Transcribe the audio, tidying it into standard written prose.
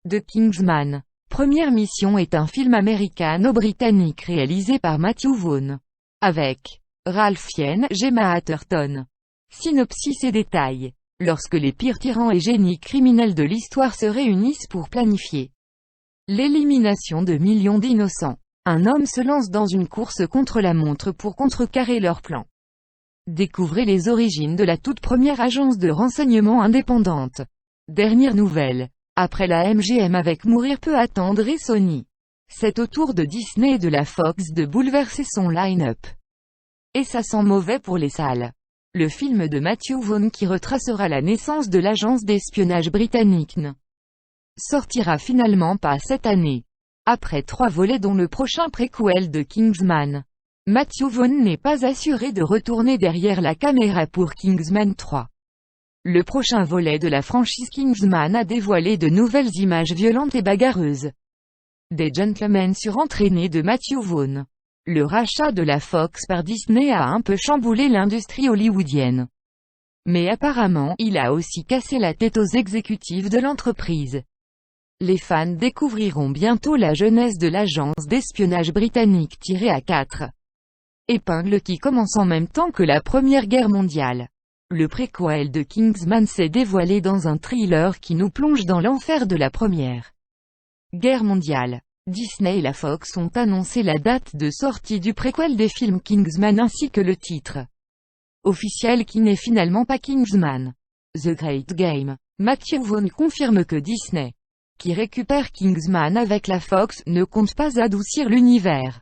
The Kingsman. Première mission est un film américano-britannique réalisé par Matthew Vaughn. Avec Ralph Fiennes, Gemma Arterton. Synopsis et détails. Lorsque les pires tyrans et génies criminels de l'histoire se réunissent pour planifier l'élimination de millions d'innocents, un homme se lance dans une course contre la montre pour contrecarrer leur plan. Découvrez les origines de la toute première agence de renseignement indépendante. Dernière nouvelle. Après la MGM avec Mourir peut attendre et Sony. C'est au tour de Disney et de la Fox de bouleverser son line-up. Et ça sent mauvais pour les salles. Le film de Matthew Vaughn qui retracera la naissance de l'agence d'espionnage britannique ne sortira finalement pas cette année. Après 3 volets dont le prochain préquel de Kingsman, Matthew Vaughn n'est pas assuré de retourner derrière la caméra pour Kingsman 3. Le prochain volet de la franchise Kingsman a dévoilé de nouvelles images violentes et bagarreuses. Des gentlemen surentraînés de Matthew Vaughn. Le rachat de la Fox par Disney a un peu chamboulé l'industrie hollywoodienne. Mais apparemment, il a aussi cassé la tête aux exécutifs de l'entreprise. Les fans découvriront bientôt la genèse de l'agence d'espionnage britannique tirée à 4 épingles qui commence en même temps que la Première Guerre mondiale. Le préquel de Kingsman s'est dévoilé dans un thriller qui nous plonge dans l'enfer de la Première Guerre mondiale. Disney et la Fox ont annoncé la date de sortie du préquel des films Kingsman ainsi que le titre officiel qui n'est finalement pas Kingsman. The Great Game. Matthew Vaughn confirme que Disney, qui récupère Kingsman avec la Fox, ne compte pas adoucir l'univers.